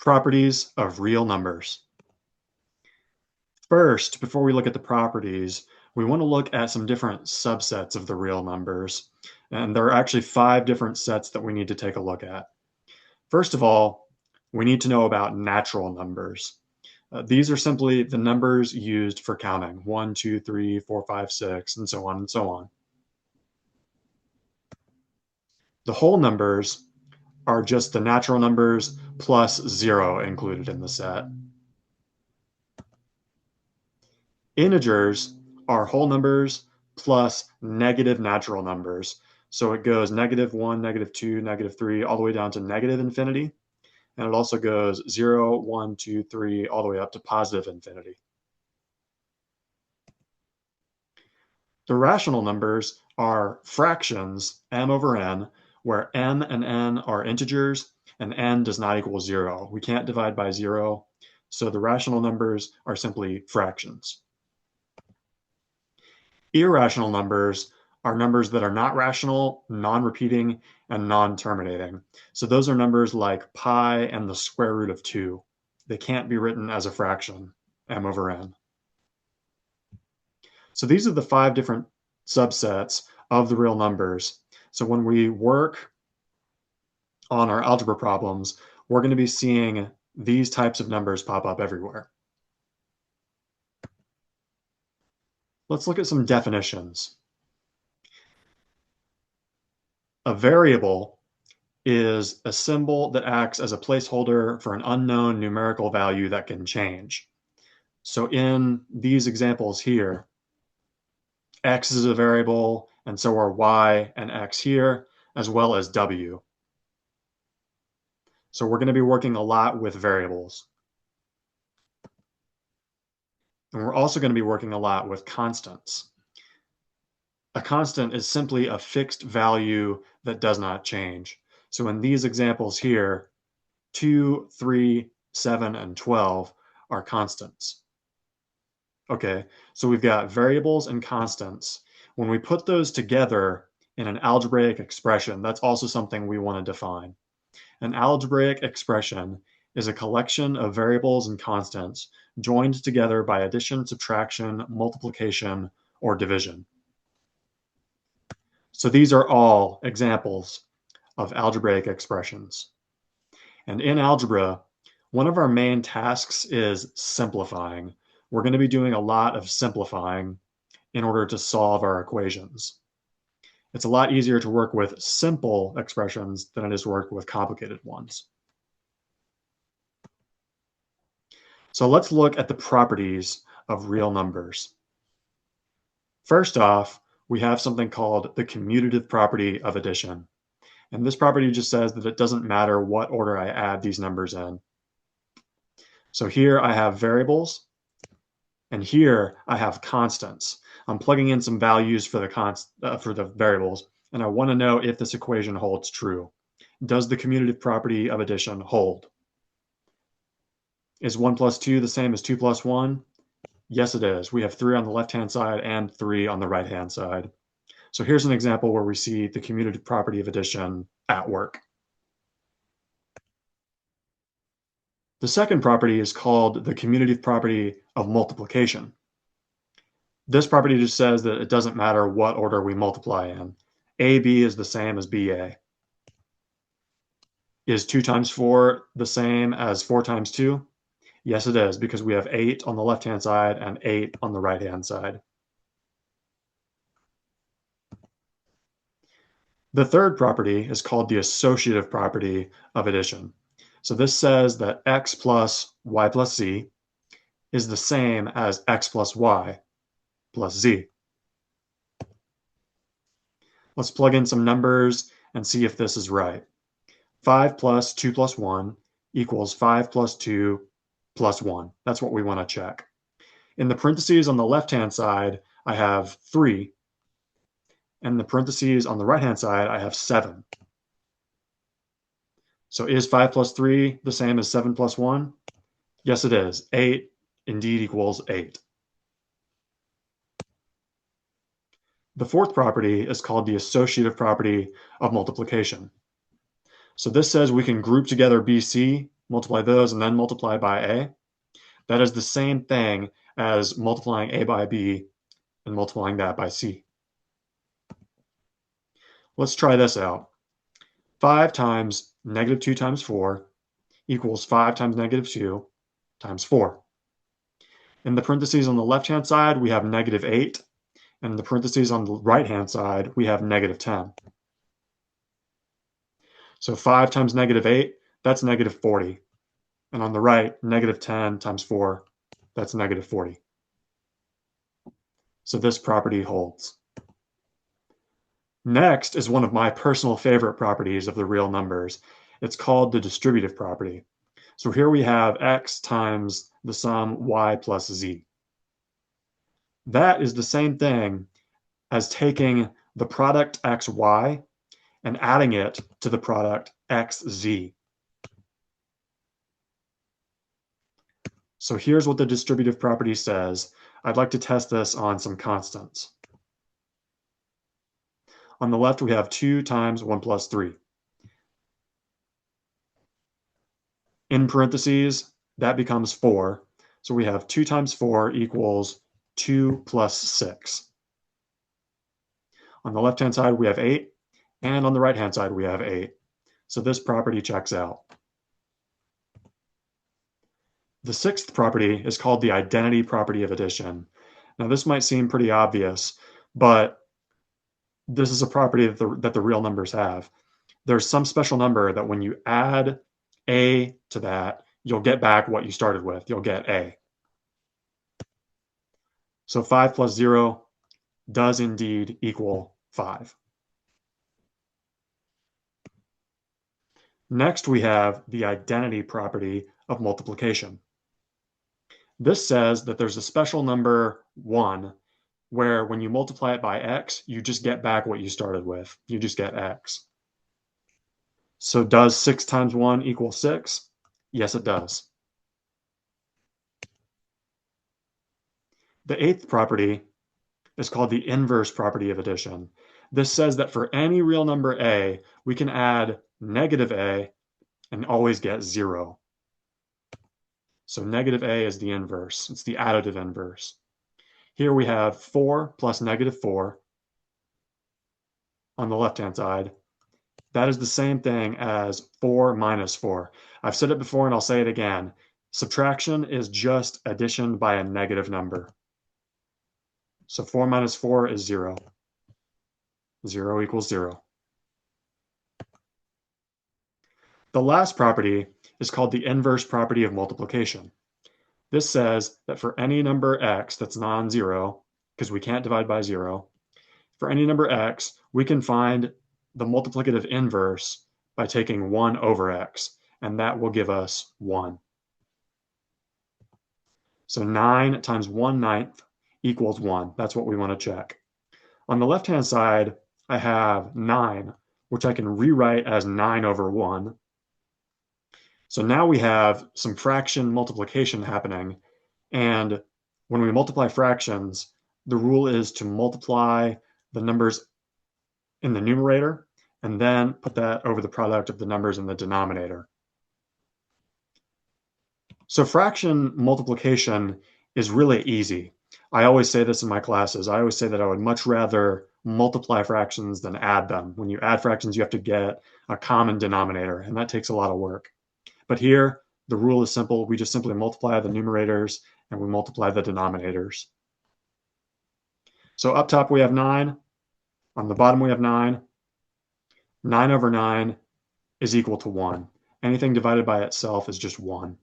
Properties of real numbers. First, before we look at the properties, we want to look at some different subsets of the real numbers. And there are actually 5 different sets that we need to take a look at. First of all, we need to know about natural numbers. These are simply the numbers used for counting 1, 2, 3, 4, 5, 6, and so on and so on. The whole numbers are just the natural numbers plus 0 included in the set. Integers are whole numbers plus negative natural numbers. So it goes -1, -2, -3, all the way down to negative infinity. And it also goes 0, 1, 2, 3, all the way up to positive infinity. The rational numbers are fractions, m over n, where m and n are integers, and n does not equal 0. We can't divide by 0, so the rational numbers are simply fractions. Irrational numbers are numbers that are not rational, non-repeating, and non-terminating. So those are numbers like pi and the square root of 2. They can't be written as a fraction, m over n. So these are the 5 different subsets of the real numbers. So when we work on our algebra problems, we're going to be seeing these types of numbers pop up everywhere. Let's look at some definitions. A variable is a symbol that acts as a placeholder for an unknown numerical value that can change. So in these examples here, x is a variable, and so are y and x here, as well as w. So we're going to be working a lot with variables. And we're also going to be working a lot with constants. A constant is simply a fixed value that does not change. So in these examples here, 2, 3, 7, and 12 are constants. Okay, so we've got variables and constants. When we put those together in an algebraic expression, that's also something we want to define. An algebraic expression is a collection of variables and constants joined together by addition, subtraction, multiplication, or division. So these are all examples of algebraic expressions. And in algebra, one of our main tasks is simplifying. We're going to be doing a lot of simplifying in order to solve our equations. It's a lot easier to work with simple expressions than it is to work with complicated ones. So let's look at the properties of real numbers. First off, we have something called the commutative property of addition. And this property just says that it doesn't matter what order I add these numbers in. So here I have variables, and here I have constants. I'm plugging in some values for the variables, and I want to know if this equation holds true. Does the commutative property of addition hold? Is 1 plus 2 the same as 2 plus 1? Yes, it is. We have 3 on the left-hand side and 3 on the right-hand side. So here's an example where we see the commutative property of addition at work. The second property is called the commutative property of multiplication. This property just says that it doesn't matter what order we multiply in. AB is the same as BA. Is 2 times 4 the same as 4 times 2? Yes, it is, because we have 8 on the left-hand side and 8 on the right-hand side. The third property is called the associative property of addition. So this says that x plus y plus z is the same as x plus y plus z. Let's plug in some numbers and see if this is right. 5 plus 2 plus 1 equals 5 plus 2 plus 1. That's what we want to check. In the parentheses on the left-hand side, I have 3. And in the parentheses on the right-hand side, I have 7. So is 5 plus 3 the same as 7 plus 1? Yes, it is. 8 indeed equals 8. The fourth property is called the associative property of multiplication. So this says we can group together BC multiply those, and then multiply by a, that is the same thing as multiplying a by b and multiplying that by c. Let's try this out. 5 times negative 2 times 4 equals 5 times negative 2 times 4. In the parentheses on the left-hand side, we have negative 8. And in the parentheses on the right-hand side, we have negative 10. So 5 times negative 8, that's negative 40. And on the right, negative 10 times 4, that's negative 40. So this property holds. Next is one of my personal favorite properties of the real numbers. It's called the distributive property. So here we have x times the sum y plus z. That is the same thing as taking the product xy and adding it to the product xz. So here's what the distributive property says. I'd like to test this on some constants. On the left, we have 2 times 1 plus 3. In parentheses, that becomes 4. So we have 2 times 4 equals 2 plus 6. On the left-hand side, we have 8. And on the right-hand side, we have 8. So this property checks out. The sixth property is called the identity property of addition. Now, this might seem pretty obvious, but this is a property that the real numbers have. There's some special number that when you add a to that, you'll get back what you started with. You'll get a. So 5 plus 0 does indeed equal 5. Next, we have the identity property of multiplication. This says that there's a special number 1 where when you multiply it by x, you just get back what you started with. You just get x. So does 6 times 1 equal 6? Yes, it does. The eighth property is called the inverse property of addition. This says that for any real number a, we can add negative a and always get 0. So negative a is the inverse. It's the additive inverse. Here we have 4 plus negative 4 on the left-hand side. That is the same thing as 4 minus 4. I've said it before and I'll say it again. Subtraction is just addition by a negative number. So 4 minus 4 is 0. 0 equals 0. The last property is called the inverse property of multiplication. This says that for any number x that's non-zero, because we can't divide by 0, for any number x, we can find the multiplicative inverse by taking 1 over x, and that will give us 1. So 9 times 1/9 equals 1. That's what we want to check. On the left-hand side, I have 9, which I can rewrite as 9 over 1. So now we have some fraction multiplication happening, and when we multiply fractions, the rule is to multiply the numbers in the numerator and then put that over the product of the numbers in the denominator. So fraction multiplication is really easy. I always say this in my classes. I always say that I would much rather multiply fractions than add them. When you add fractions, you have to get a common denominator, and that takes a lot of work. But here, the rule is simple. We just simply multiply the numerators and we multiply the denominators. So up top we have 9. On the bottom we have 9. 9 over 9 is equal to 1. Anything divided by itself is just 1.